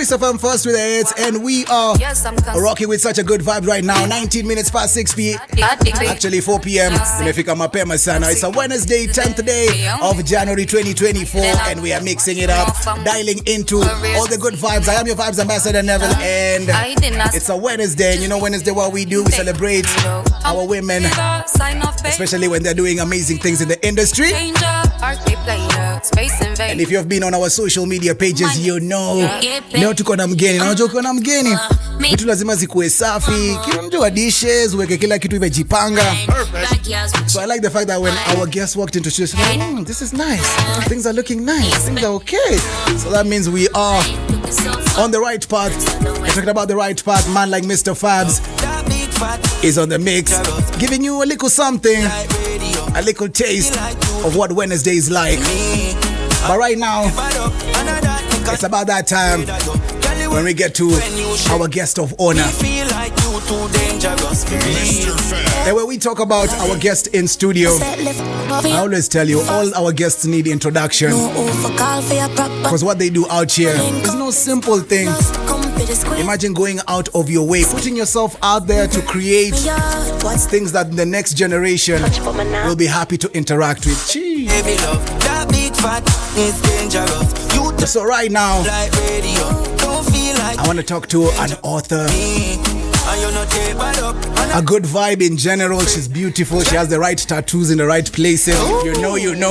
Trace FM first with the hits, and we are rocking with such a good vibe right now. 19 minutes past 6 p.m. Actually 4 p.m. Imefika mapema sana. It's a Wednesday, 10th day of January 2024, and we are mixing it up, dialing into all the good vibes. I am your vibes ambassador Neville, and it's a Wednesday. And you know Wednesday what we do? We celebrate our women, especially when they're doing amazing things in the industry. And if you have been on our social media pages, you know leo tuko na mgeni. Na unajua uko na mgeni, vitu lazima zikuwe safi, kila mtu wa dishes, uweke kila kitu imejipanga. So I like the fact that when our guests walked into the studio, this is nice, things are looking nice, things are okay. So that means we are on the right path. We're talking about the right path. Man like Mr. Fabs is on the mix, giving you a little something, a little taste of what Wednesday is like. But right now, it's about that time when we get to our guest of honor. And when we talk about our guest in studio, I always tell you, all our guests need introduction, because what they do out here is no simple thing. Imagine going out of your way, putting yourself out there to create things that the next generation will be happy to interact with. So right now, I want to talk to an author, a good vibe in general. She's beautiful. She has the right tattoos in the right places. If you know, you know.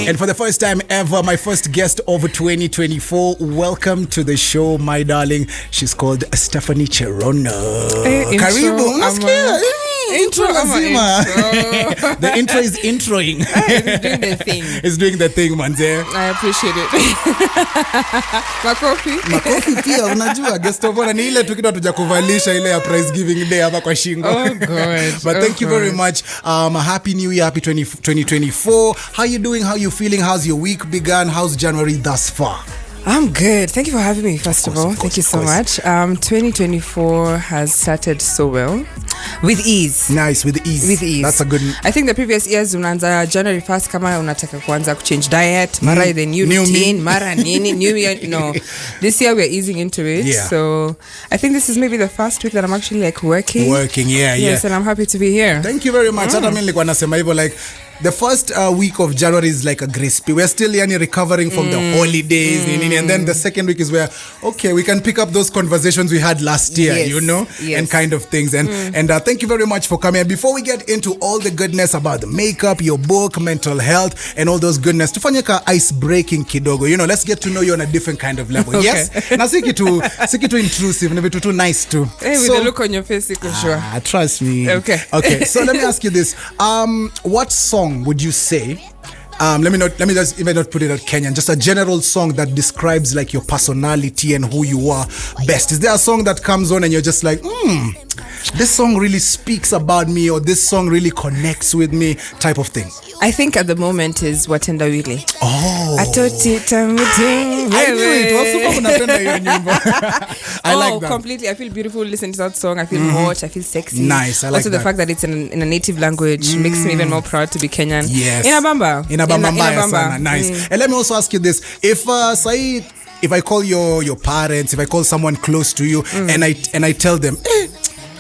And for the first time ever, my first guest of 2024. Welcome to the show, my darling. She's called Stephanie Chernono. Karibu. Unasikia? Intro lazima. The intro is introing. It's doing the thing. It's doing the thing, manze. I appreciate it. Makofi pia unajua guest of honor ni ile tu kitu tujakuvalisha ile ya prize giving day hapa kwa shingo. Oh god. But thank you very much. Happy New Year, happy 2024. How you doing? How you feeling? How's your week begun? How's January thus far? I'm good. Thank you for having me, first of all. Thank you so much. 2024 has started so well. With ease. Nice, with ease. With ease. That's a good... I think the previous years, unaanza January 1st, kama unataka kuanza change diet, mara the new routine, mara nini, new year. No, this year we're easing into it. Yeah. So I think this is maybe the first week that I'm actually like working. Yes, and I'm happy to be here. Thank you very much. Hata mimi nilikuwa nasema hivyo, like the first week of January is like a grace period. We're still recovering from the holidays, and then the second week is where, okay, we can pick up those conversations we had last year, yes. you know, yes. and kind of things. And thank you very much for coming. And before we get into all the goodness about the makeup, your book, mental health, and all those goodness, tufanye ka ice breaking kidogo. You know, let's get to know you on a different kind of level. Okay. Yes? Na siki too intrusive, never too nice too. Hey, with the look on your face, you can sure. Trust me. Okay. So let me ask you this. What song would you say, let me just even not put it at Kenyan, just a general song that describes like your personality and who you are best? Is there a song that comes on and you're just like, this song really speaks about me, or this song really connects with me, type of thing? I think at the moment is Watenda Wili. Oh, I knew it. I like that. Completely. I feel beautiful listening to that song. I feel hot. I feel sexy. Nice. I like also the fact that it's in a native language makes me even more proud to be Kenyan. Yes. Inabamba. Nice. And let me also ask you this: if I call your parents, if I call someone close to you, and I tell them,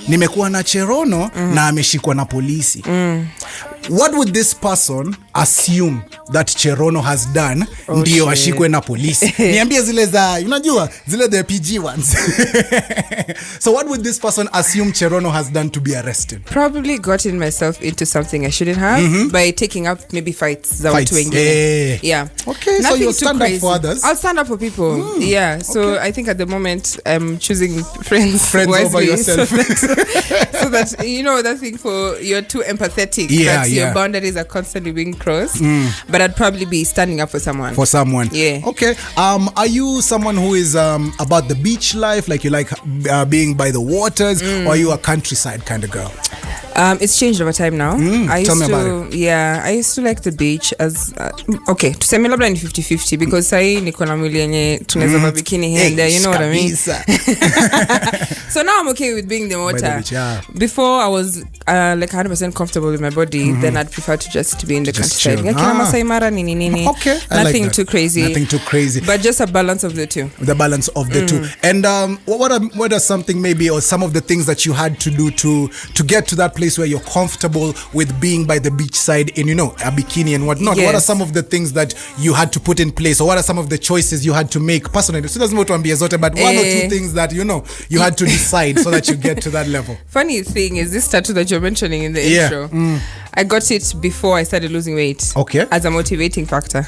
nimekuwa na Cherono na ameshikwa na polisi, what would this person assume that Cherono has done ndio ashikwe na polisi? Niambie zile za, unajua, zile the PG ones. So what would this person assume Cherono has done to be arrested? Probably gotten myself into something I shouldn't have by taking up maybe fights. Yeah. Okay, nothing so you'll stand up for others. I'll stand up for people. Yeah. So I think at the moment I'm choosing friends wisely, over yourself. So that you know that thing for you're too empathetic. Yeah. Your boundaries are constantly being crossed. But I'd probably be standing up for someone. Yeah. Okay. Are you someone who is about the beach life, like you like being by the waters, or are you a countryside kind of girl? It's changed over time now. Tell me about it. I used to like the beach as okay, tuseme labda ni 50-50 because sahi niko na mwili yenye tunaweza va bikini here and there, you know what I mean? So now I'm okay with being in the water. By the beach, yeah. Before I was like 100% comfortable with my body, then I'd prefer to just be in the countryside. Masai Mara nini. Okay, nothing like too crazy. Nothing too crazy. But just a balance of the two. The balance of the two. And what are something maybe or some of the things that you had to do to get to that place where you're comfortable with being by the beach side in, you know, a bikini and whatnot? Yes. What are some of the things that you had to put in place, or what are some of the choices you had to make personally? So doesn't matter zote, but one or two things that, you know, you had to decide so that you get to that level. Funny thing is this tattoo that you're mentioning in the intro. I got it before I started losing weight. Okay. As a motivating factor.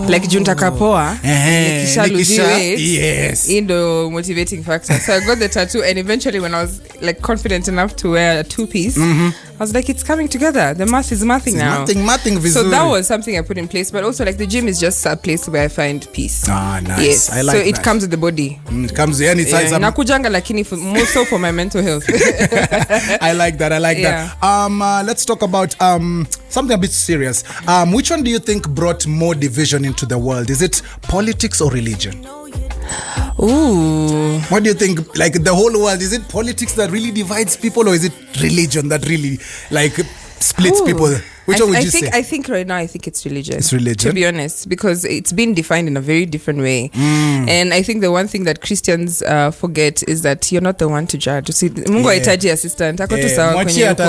Like junta kapoa. Nikisha lose weight. Yes. Indo motivating factor. So I got the tattoo, and eventually when I was like confident enough to wear a 2-piece, I was like, it's coming together. The math is mathing now. Mathing vizuri. So that was something I put in place. But also like the gym is just a place where I find peace. Nice. Yes. I like so that. it comes with the body. It comes in size. Nakujanga lakini more so for my mental health. I like that. that. Let's talk about something a bit serious. Which one do you think brought more division into the world? Is it politics or religion? Ooh. What do you think? Like the whole world, is it politics that really divides people, or is it religion that really like splits people? Which one would you say? I think right now, I think it's religion. It's religion? To be honest, because it's been defined in a very different way. And I think the one thing that Christians forget is that you're not the one to judge. See, Mungu haitaji assistant. Ako tu sawa kwenye huko.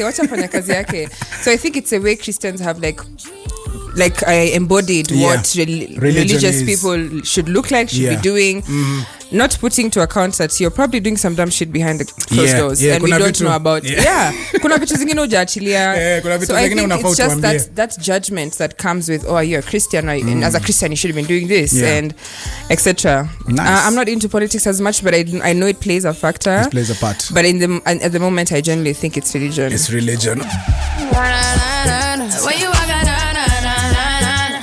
Wacha afanye kazi yake. So I think it's a way Christians have like I embodied what religious people should look like, should be doing. Not putting to account that you're probably doing some dumb shit behind the closed doors and we don't know about. Kuna vitu zingine hujaachilia. So I think it's just that judgment that comes with, oh, you're a Christian, and as a Christian you should have been doing this and etc. Nice. I'm not into politics as much, but I know it plays a factor. It plays a part. But at the moment I generally think it's religion. It's religion. When you walk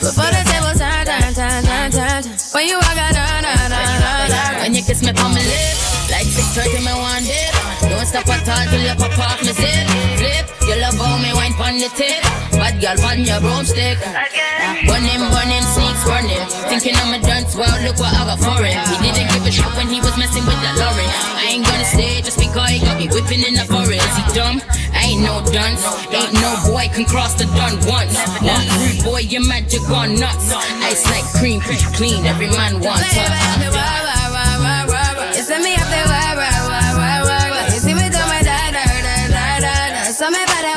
before the table turn. When you walk when you kiss me on my lips, like 6:30 me one dip. Don't stop at all till you pop off me zip. Flip, you love how me wine pon the tip. Bad girl pon your broomstick. Burn him, sneaks, burn him. Thinking I'm a dance, well look what I got for him. He didn't give a shit when he was messing with the Lauren. I ain't gonna stay just because he got me whipping in the forest. He dumb, I ain't no dunce. Ain't no boy can cross the dun once. One rude boy, your magic gone nuts. Ice like cream, pretty clean, every man wants her. You send me up there, you see me do my da. So me better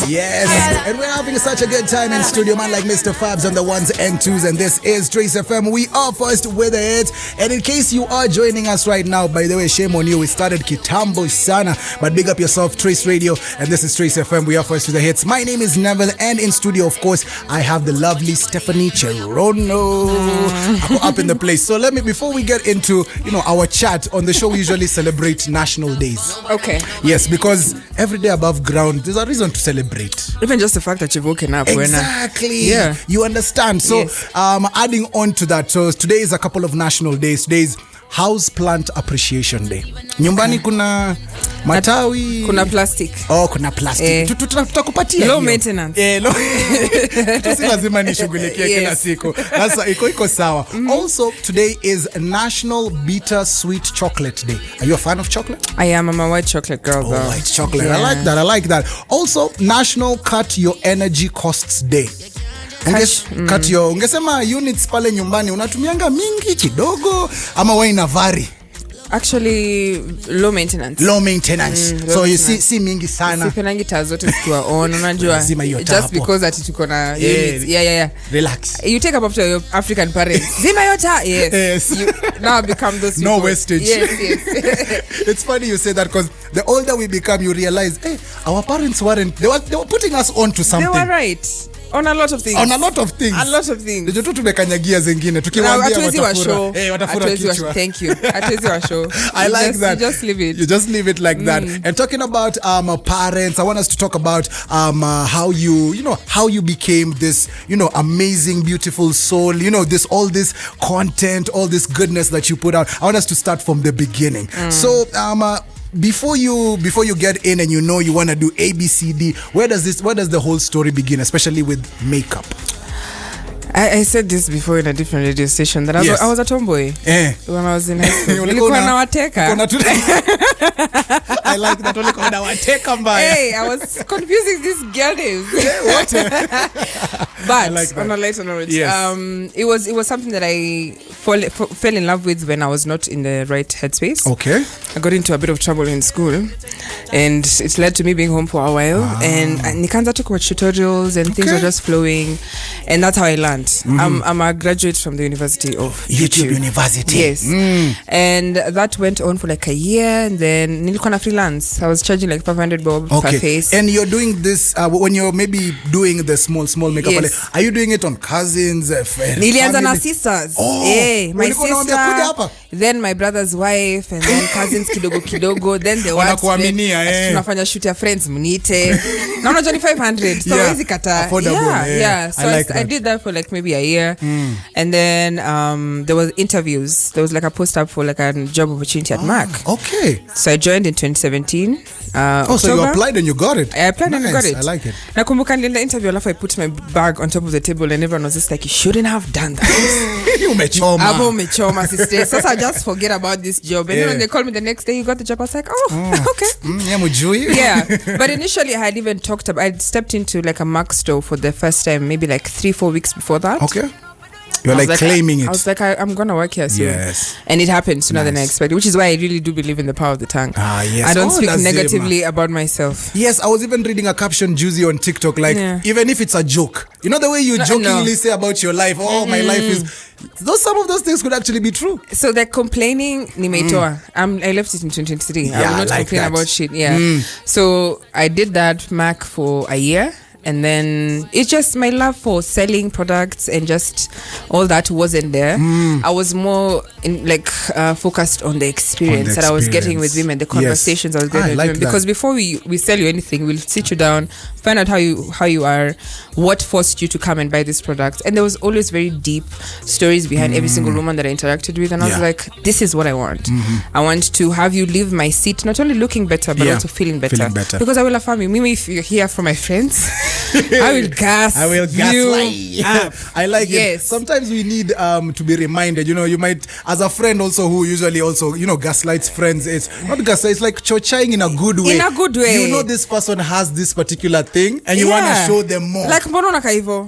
Yes, and we're having such a good time in studio, man, like Mr. Fabs on the ones and twos, and this is Trace FM. We are first with it, and in case you are joining us right now, by the way, shame on you, we started kitambo sana, but big up yourself, Trace Radio, and this is Trace FM. We are first with the hits. My name is Neville, and in studio, of course, I have the lovely Stephanie Chernono up in the place. So let me, before we get into, our chat on the show, we usually celebrate national days. Okay. Yes, because every day above ground, there's a reason to celebrate. Even just the fact that you've woken up. Exactly. Yeah. You understand. So, yes. Adding on to that, so today is a couple of national days. Today's House Plant Appreciation Day. Nyumbani kuna matawi. Kuna plastic. Oh, kuna plastic. Tutakupatia. Low maintenance. Si lazima nishughulikie kila siku. Sasa iko sawa. Also, today is National Bitter Sweet Chocolate Day. Are you a fan of chocolate? I am. I'm a white chocolate girl. Oh, white chocolate. Yeah. I like that. Also, National Cut Your Energy Costs Day. Cut your, ungesema units pale nyumbani unatumianga mingi kidogo ama wewe inavari? Actually, low maintenance. So you see mingi sana. Sipenangi taa zote zikiwa on, unajua. Just because ati tuko na units. Yeah. Relax. You take up after your African parents. Zima yota. Yes. You now become those people. No wastage. Yes. It's funny you say that because the older we become, you realize, our parents weren't. They were putting us on to something. They were right. On a lot of things. Ndio tu tumekanyagia zingine tukiwaambia watafura kichwa. Thank you. Hatuwezi wa show. I like that. You just leave it. You just leave it like that. And talking about parents, I want us to talk about how you became this, amazing, beautiful soul, all this content, all this goodness that you put out. I want us to start from the beginning. So before you get in and you know you want to do ABCD, where does the whole story begin, especially with makeup? I said this before in a different radio station that I was a tomboy when I was in high school. Nilikuwa nawateka. I like that. Nilikuwa nawateka mbaya. Hey, I was confusing these girl names. What? But like on a lighter note, yes. It was something that I fell in love with when I was not in the right headspace. Okay. I got into a bit of trouble in school, and it led to me being home for a while. And Nikanza took watch tutorials, and things were just flowing, and that's how I learned. I'm a graduate from the University of YouTube University. Yes. And that went on for like a year, and then nilikuwa na freelance. I was charging like 500 bob per face. And you're doing this when you're maybe doing the small makeup. Yes. Are you doing it on cousins? Nilianza na sisters. My sister, then my brother's wife, and then cousins kidogo. Then the wife. Tunafanya shoot ya friends mnite. Na unajua ni 500. So hizi kata. Yeah. So I did that for like maybe a year. And then there was interviews. There was like a post up for like a job opportunity at Mac. Okay. So I joined in 2017. So you applied and you got it. I applied and I got it. I like it. Nakumbuka nilienda interview alafu I put my bag on top of the table and everyone was just like, you shouldn't have done that. Umechoma sister. So I just forget about this job. And then when they called me the next day, you got the job. I was like, okay. Yeah. But initially I had even I'd stepped into like a Mac store for the first time, maybe like 3-4 weeks before that. Okay. You're like claiming it. I was like, I'm going to work here soon. Yes. And it happened sooner than I expected, which is why I really do believe in the power of the tongue. Yes. I don't speak negatively about myself. Yes, I was even reading a caption, Juicy, on TikTok, like, even if it's a joke, you know the way you jokingly say about your life, my life is... Some of those things could actually be true. So the complaining, nimeitoa. I left it in 2023. I will not complain about shit. Yeah. So I did that Mac for a year. And then it's just my love for selling products and just all that wasn't there. I was more focused on the experience that I was getting with women, the conversations I was getting with women. Because before we sell you anything, we'll sit you down, find out how you are, what forced you to come and buy this product. And there was always very deep stories behind every single woman that I interacted with. And I was like, this is what I want. I want to have you leave my seat, not only looking better, but also feeling better. Because I will affirm you. Maybe if you're here for my friends, I will gas you up. I like it. Sometimes we need to be reminded. You might, as a friend also who usually also, gaslights friends. It's not gaslight, it's like chochaing in a good way. In a good way. You know this person has this particular thing and you want to show them more. Like mbono nakaivo.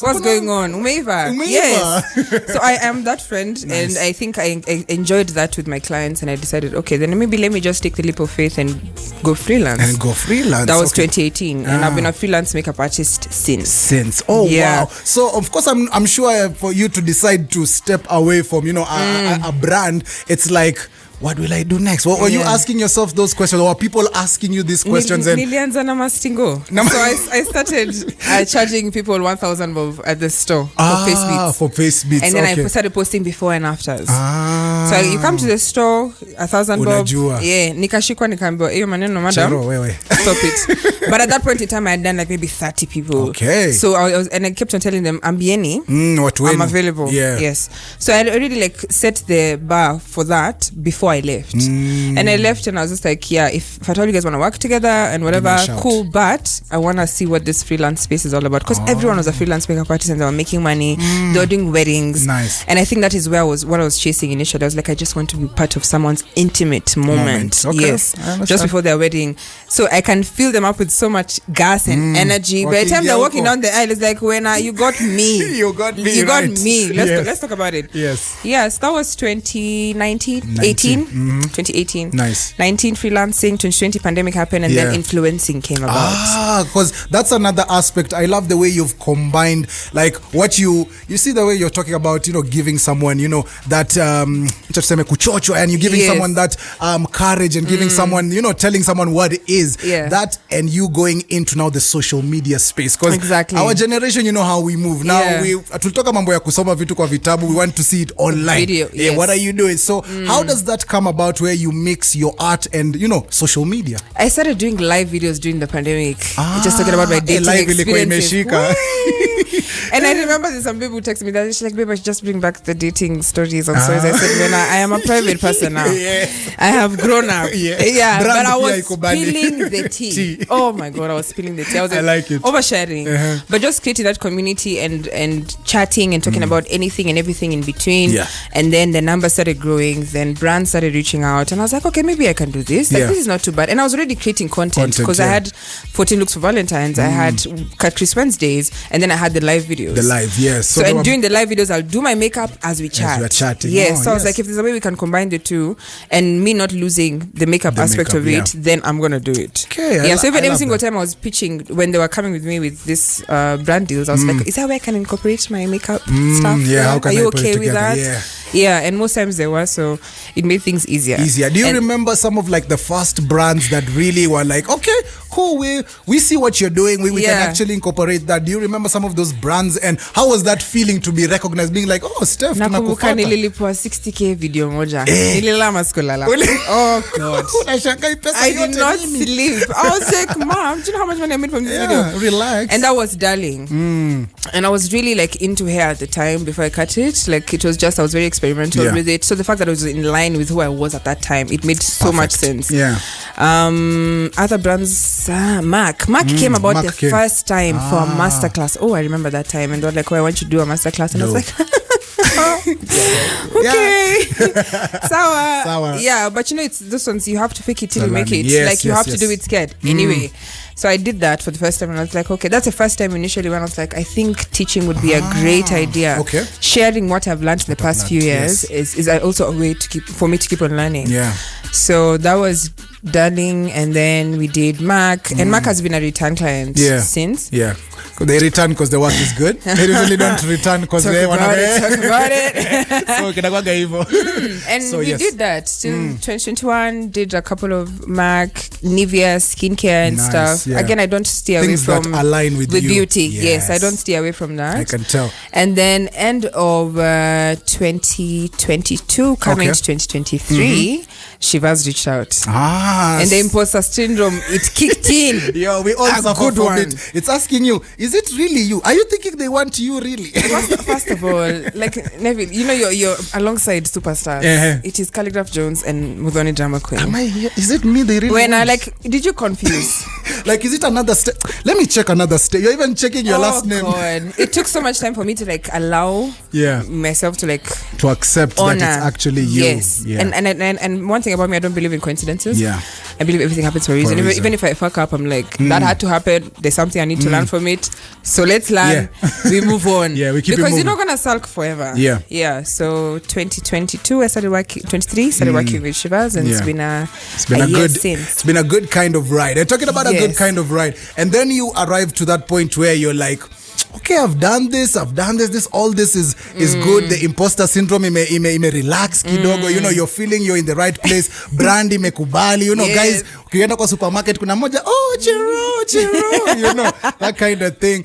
What's going on? Umeiva. Yes. So I am that friend. And I think I enjoyed that with my clients, and I decided, okay, then maybe let me just take the leap of faith and go freelance. That was 2018. And I've been a freelance makeup artist since. Wow. So of course I'm sure for you to decide to step away from a brand, it's like, what will I do next? Were you asking yourself those questions, or are people asking you these questions? Nilianza na mastingo. So I started charging people 1,000 bob at the store for face beats. For face beats. And then I started posting before and afters. So you come to the store, 1,000 bob. Nikashikwa nikaambiwa, "Hiyo maneno madam. Stop it." But at that point in time, I had done like maybe 30 people. Okay. So I kept on telling them, "Ambieni, I'm available." Yes. So I already like set the bar for that before I left. And I left and I was just like, if at all you guys want to work together and whatever, cool, but I want to see what this freelance space is all about, because everyone was a freelance makeup artist and they were making money. They were doing weddings. Nice. And I think that is what I was chasing initially. I was like, I just want to be part of someone's intimate moment. Okay. Yes, just before their wedding, so I can fill them up with so much gas and energy. By the time they're walking down the aisle, it's like, when you got me. You got me. Let's talk about it. Yes, that was 2018. Nice. 19 freelancing, 2020 pandemic happened, and then influencing came about. Because that's another aspect. I love the way you've combined, like what you see the way you're talking about, giving someone, that kuchocho, and you're giving someone that courage, and giving someone, telling someone what it is. That, and you going into now the social media space, because our generation, how we move now. We tulitoka mambo ya kusoma vitu kwa vitabu, we want to see it online. Video, what are you doing? So how does that come about, where you mix your art and social media? I started doing live videos during the pandemic, just talking about my dating experiences. And I remember there's some people who text me that she's like, babe, I should just bring back the dating stories on stories. I said, when I am a private person now. I have grown up. But I was spilling the tea. Oh my God, I was spilling the tea. I was like oversharing. But just creating that community and chatting and talking about anything and everything in between. And then the numbers started growing. Then brands started reaching out. And I was like, okay, maybe I can do this. Like, this is not too bad. And I was already creating content because I had 14 looks for Valentine's. I had Cut Chris Wednesdays. And then I had the live videos. The live, yes. So and during the live videos, I'll do my makeup as we chat. As we're chatting. Yes. So I was like, if there's a way we can combine the two and me not losing the makeup aspect of it, then I'm going to do it. Okay. So even every single time I was pitching, when they were coming with me with this brand deals, I was like, is that where I can incorporate my makeup stuff? Yeah. How can Are you I put okay it with together? that? Yeah, and most times they were, so it made things easier. Do you remember some of like the first brands that really were like, okay, cool, we see what you're doing, we can actually incorporate that? Do you remember some of those brands, and how was that feeling to be recognized, being like, oh, Steph, nakumbuka nililipwa 60k video moja nililala sikulala. Oh God, I did not sleep. I was like, mom, do you know how much money I made from this video? Relax. And that was Darling. And I was really like into hair at the time before I cut it. Like it was just, I was very experimental with it. So the fact that I was in line with who I was at that time, it made so much sense. Other brands, Mac came about first time for a masterclass. Oh, I remember that time. And they were like, oh, I want you to do a masterclass. And I was like, okay. Sour. Yeah, but you know, it's those ones you have to fake it till you make it. You have to do it scared. Anyway. So I did that for the first time and I was like, okay, that's the first time initially when I was like, I think teaching would be a great idea. Okay. Sharing what I've learned in the past few years is also a way for me to keep on learning. So that was Darling, and then we did Mac, and Mac has been a return client since. They return because the work is good. They usually don't return because they want to talk about it. And so, we did that till 2021. Did a couple of Mac, Nivea, skincare and stuff. Again, I don't stay away from that align with beauty. Yes, I don't stay away from that. I can tell. And then end of 2022, coming to 2023, Shiva's reached out. And the imposter syndrome, it kicked in. We all suffer from it. It's asking you, is it really you? Are you thinking they want you really? First of all, like Neville, you know you're alongside superstars. It is Calligraph Jones and Mudhoni Drama Queen. Am I here? Is it me they really When want? I like, did you confuse? Like, is it another step? Let me check another step. You're even checking your last name. God. It took so much time for me to like allow myself to like to accept honor that it's actually you. Yes. And one thing about me, I don't believe in coincidences. I believe everything happens for a reason. Even if I fuck up, I'm like, that had to happen. There's something I need to learn from it. So let's learn. We move on. We keep because you're not gonna sulk forever. So 2022, I started working. 23 started working with Shivas, and it's been a good since. It's been a good kind of ride. And talking about a good kind of ride, and then you arrive to that point where you're like, okay, I've done this, all this is good. The imposter syndrome ime relax kidogo, you know, you're feeling you're in the right place. Brand imekubali, you know, guys, ukienda kwa supermarket kuna moja, Cherono, you know, that kind of thing.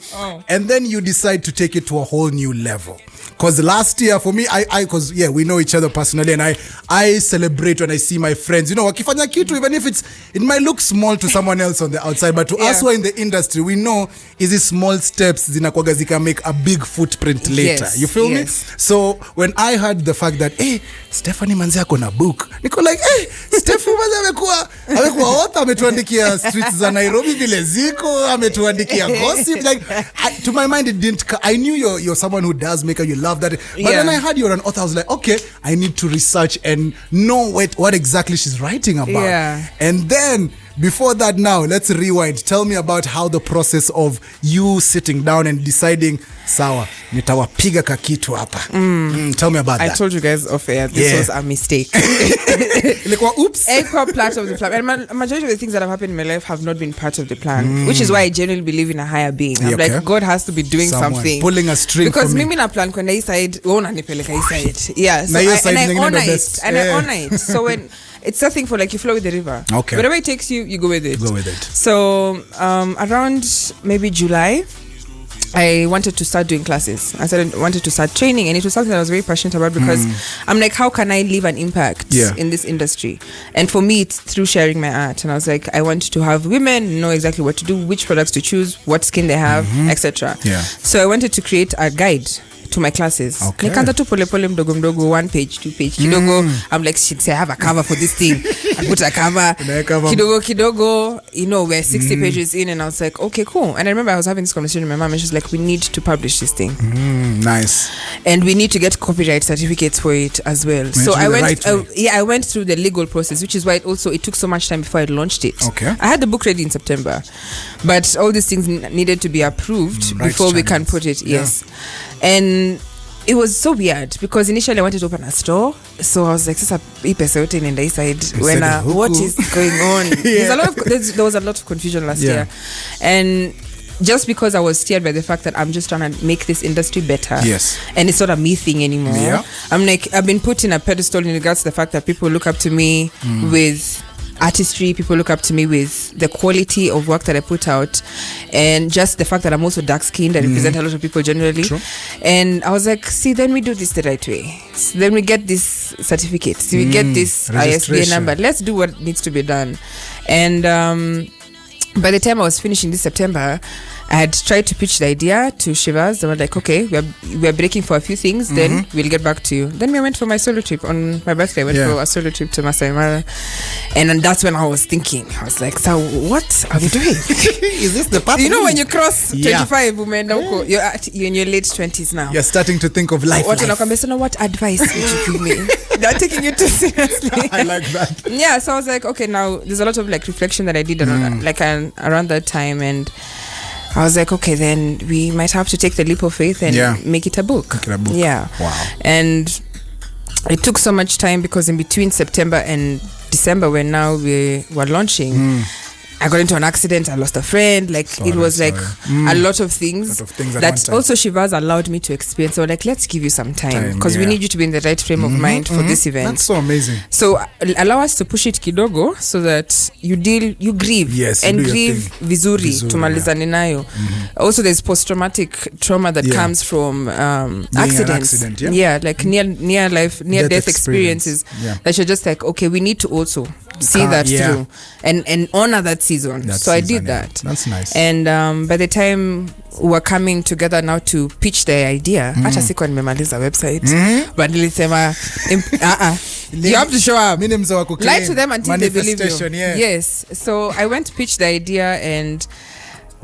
And then you decide to take it to a whole new level. Because last year for me, because we know each other personally, and I celebrate when I see my friends, you know, wakifanya kitu, even if it might look small to someone else on the outside, but to us who are in the industry, we know is these small steps zinakuwaga zika make a big footprint later. You feel me? So when I heard the fact that, hey, Stephanie manzi ako na book, niko like, hey, Stephanie manzi amekuwa author, ametuandikia streets za Nairobi vile ziko, ametuandikia gossip, like, to my mind it didn't, I knew you're someone who does makeup, you love that, but then I heard you're an author, I was like, okay, I need to research and know what exactly she's writing about. And then before that, now let's rewind. Tell me about how the process of you sitting down and deciding, sawa, nitawapiga kakitu hapa. Tell me about that. I told you guys off air, this was a mistake. Oops. Equal part of the plan. And majority of the things that have happened in my life have not been part of the plan, which is why I genuinely believe in a higher being. I'm like, God has to be doing something. Pulling a string because for me. Because mimi na plan kwenda hii side, unanipeleka hii side. Yeah, so I honor it. So when it's something for like you flow with the river. Okay. Wherever it takes you, you go with it. Go with it. So around maybe July, I wanted to start doing classes. Wanted to start training, and it was something that I was very passionate about because I'm like, how can I leave an impact in this industry? And for me, it's through sharing my art. And I was like, I want to have women know exactly what to do, which products to choose, what skin they have, etc. So I wanted to create a guide to my classes. Nikaanza tu pole pole mdogo mdogo, 1 page, 2 page. Kidogo, I'm like, shit, say I have a cover for this thing. I put a cover. Kidogo, you know, we're 60 pages in, and I was like, okay, cool. And I remember I was having this conversation with my mom, and she's like, we need to publish this thing. Nice. And we need to get copyright certificates for it as well. So I went, I went through the legal process, which is why it took so much time before I launched it. I had the book ready in September, but all these things needed to be approved before we can put it. And it was so weird because initially I wanted to open a store, so I was like, "Sasa pesa yote in the side when what is going on?" There was a lot of confusion last year, and just because I was steered by the fact that I'm just trying to make this industry better, and it's not a me thing anymore. I'm like, I've been put in a pedestal in regards to the fact that people look up to me with artistry, people look up to me with the quality of work that I put out, and just the fact that I'm also dark skinned, I represent a lot of people generally. And I was like, see, then we do this the right way. So then we get this certificate, we get this ISBN number, let's do what needs to be done. And by the time I was finishing this September, I had tried to pitch the idea to Shivas. They were like, okay, we are breaking for a few things, then we'll get back to you. Then we went for my solo trip on my birthday. I went for a solo trip to Masai Mara. And then that's when I was thinking, I was like, so what are we doing? Is this the path? You know, when you cross 25, women, you're in your late 20s now. You're starting to think of life. What advice would you give me? They're taking you too seriously. I like that. Yeah, so I was like, okay, now there's a lot of like reflection that I did around that time, and I was like, okay, then we might have to take the leap of faith and make it a book. Yeah. Wow. And it took so much time because in between September and December, when now we were launching, I got into an accident. I lost a friend. It was a lot of things that also Shivas allowed me to experience. So like, let's give you some time because we need you to be in the right frame of mind for this event. That's so amazing. So allow us to push it kidogo so that you grieve and grieve vizuri tumalizane nayo. Also, there's post-traumatic trauma that comes from accidents. Like near death experiences that you're just like, okay, we need to also see that through and honor that season. So I did that. That's nice. And by the time we're coming together now to pitch the idea, hata sikuwa nimemaliza website, but nilisema you have to show up, lie to them until they believe you. Yes. So I went to pitch the idea, and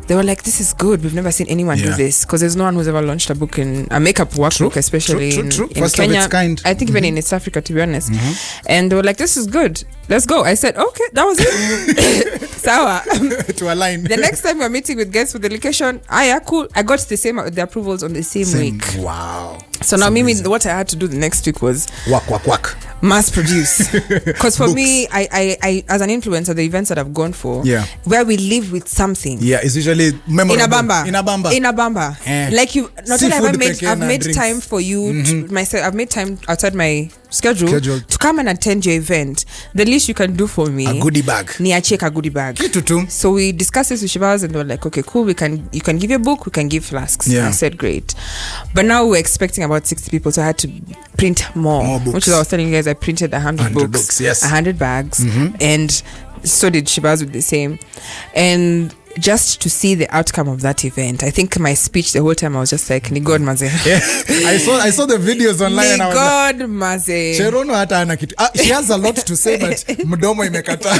they were like, this is good. We've never seen anyone do this, because there's no one who's ever launched a book in a makeup workbook, especially in Kenya. Of its kind. I think even in East Africa, to be honest. And they were like, this is good. Let's go. I said, okay, that was it. Sawa. To align. The next time we're meeting with guests with delegation, cool. I got the approvals on the same week. Wow. So now what I had to do the next week was work. Mass produce. Because for me, I as an influencer, the events that I've gone for, where we live with something. It's usually memorable. In a bamba. Like you, not only I've made time for you, I've made time outside my schedule to come and attend your event. The least you can do for me, a goodie bag. Check a goodie bag. So we discussed this with Shivas, and they were like, okay, cool, you can give your book, we can give flasks. I said, great. But now we're expecting about 60 people, so I had to print more books. Which is what I was telling you guys, I printed 100 books, 100 bags, and so did Shivas with the same. And just to see the outcome of that event, I think my speech the whole time I was just like, ni God maze. I saw the videos online, and I was God like, maze. Cherono hata ana kitu. She has a lot to say, but mdomo imekata.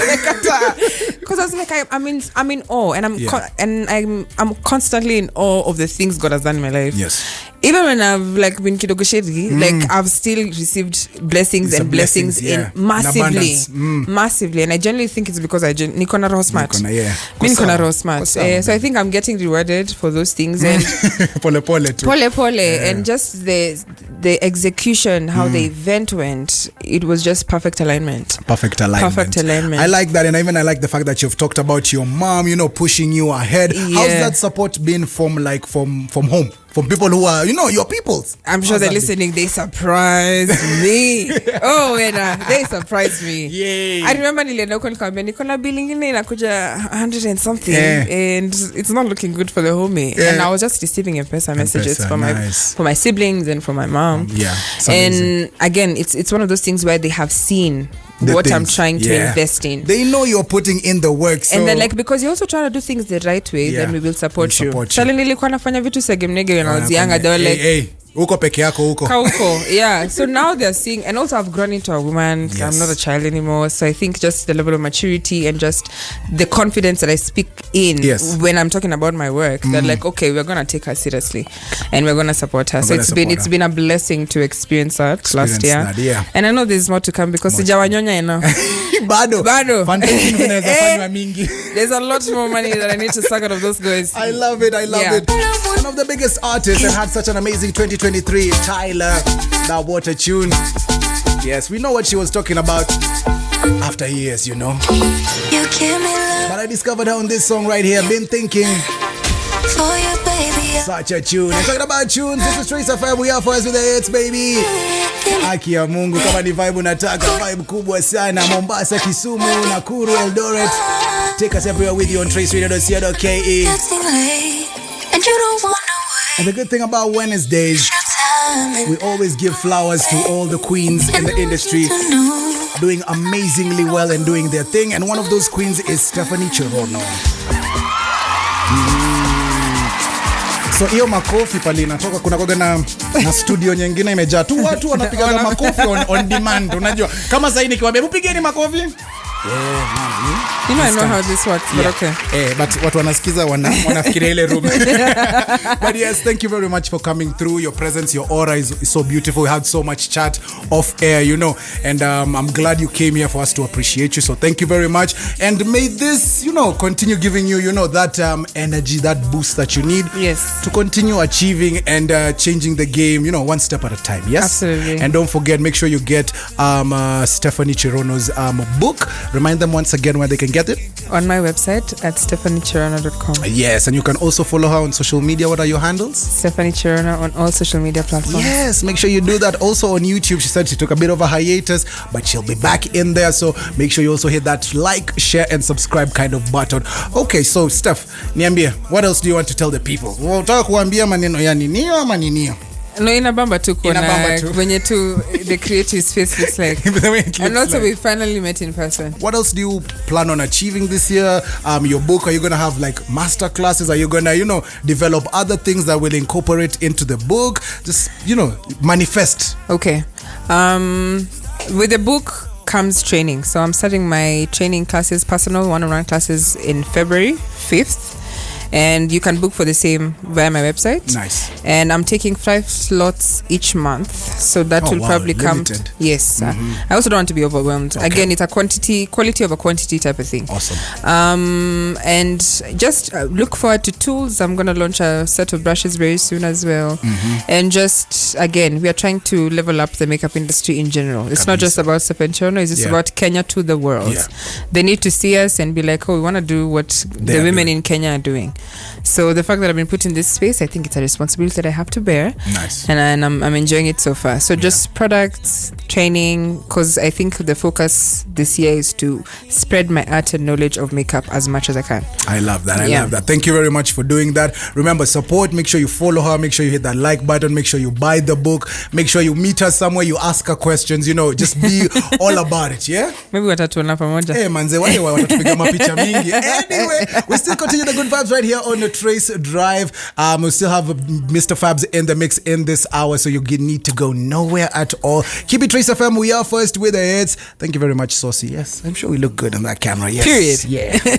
Because I was like, I'm in awe, and I'm constantly in awe of the things God has done in my life. Yes. Even when I've been kidogo shady, I've still received blessings in massively, and I generally think it's because niko na roho smart. Niko na roho smart. So I think I'm getting rewarded for those things, and pole and just the execution, how the event went, it was just perfect alignment. I like that, and even I like the fact that you've talked about your mom, pushing you ahead. How's that support been from home? from people who are, your peoples. I'm sure they're listening. They surprised me. They surprised me. Yay. I remember nilienda huko nikamwambia niko na bill ingine inakuja 100 and something and it's not looking good for the homie. And I was just receiving M-Pesa messages for my siblings and for my mom. Yeah. And again, it's one of those things where they have seen what things I'm trying to invest in. They know you're putting in the work. So and then because you're also trying to do things the right way, then we will support you. Sasa nilikuwa nafanya vitu segemnege when I was younger. They were like, uko peke yako uko. Yeah. So now they're seeing, and also I've grown into a woman. Yes. I'm not a child anymore. So I think just the level of maturity and just the confidence that I speak in when I'm talking about my work, they're like, okay, we're gonna take her seriously and we're gonna support her. So it's been a blessing to experience that last year. And I know there's more to come because sijawanyonya bado. There's a lot more money that I need to suck out of those guys. I love it. One of the biggest artists that had such an amazing 2023, Tyler, that water tune. Yes, we know what she was talking about after years, You give me love. But I discovered her on this song right here. Been thinking for you, baby. Such a tune. And talking about tunes, this is Trace FM. We are first with the hits, baby. Aki ya Mungu, kama ni vibe unataka, vibe kubwa sana. Mombasa, Kisumu, Nakuru, Eldoret. Take us everywhere with you on traceradio.co.ke. And the good thing about Wednesdays, we always give flowers to all the queens in the industry doing amazingly well and doing their thing. And one of those queens is Stephanie Chernono. So hiyo makofi pale inatoka kuna koga na studio nyingine imejaa tu watu wanapiga makofi on demand. Unajua kama sasa nikiwaambia mpigeni makofi. I know how this works, but okay. But watu wanasikiza wanafikiria ile room. But yes, thank you very much for coming through. Your presence, your aura is so beautiful. We had so much chat off air, and I'm glad you came here for us to appreciate you. So thank you very much. And may this, continue giving you, that energy, that boost that you need. Yes. To continue achieving and changing the game, one step at a time. Yes. Absolutely. And don't forget, make sure you get Stephanie Chernono's book. Remind them once again where they can get it. On my website at stephaniecherono.com. Yes, and you can also follow her on social media. What are your handles? Stephanie Chernono on all social media platforms. Yes, make sure you do that. Also on YouTube, she said she took a bit of a hiatus, but she'll be back in there. So make sure you also hit that like, share, and subscribe kind of button. Okay, so Steph, niambie, what else do you want to tell the people? Unataka kuambia maneno ya ninio ama ninio? No, inabamba tu kwenye tu the creative space looks like. And also we finally met in person. What else do you plan on achieving this year? Your book, are you going to have like master classes? Are you going to, develop other things that will incorporate into the book? Just, manifest. Okay. With the book comes training. So I'm starting my training classes, personal one-on-one classes in February 5th. And you can book for the same via my website. Nice. And I'm taking 5 slots each month, so that will probably limited. come. Yes. I also don't want to be overwhelmed. Okay. Again, it's a quality over quantity type of thing. Awesome. And just look forward to tools. I'm going to launch a set of brushes very soon as well. And just again, we are trying to level up the makeup industry in general. It's not just about Stephanie Chernono. It's just about Kenya to the world. Yeah. They need to see us and be like, oh, we want to do what the women in Kenya are doing. So the fact that I've been put in this space, I think it's a responsibility that I have to bear. Nice. And I'm enjoying it so far. So just products, training, because I think the focus this year is to spread my art and knowledge of makeup as much as I can. I love that. I love that. Thank you very much for doing that. Remember, support. Make sure you follow her. Make sure you hit that like button. Make sure you buy the book. Make sure you meet her somewhere. You ask her questions. Just be all about it. Yeah. Maybe watatuona pamoja. Hey manze, wale watatupiga mapicha mingi. Anyway, we still continue the good vibes right here on the Trace Drive. We still have Mr. Fabs in the mix in this hour, so you need to go nowhere at all. Keep it Trace FM. We are first with the hits. Thank you very much, Saucy. Yes, I'm sure we look good on that camera. Yes. Period. Yeah.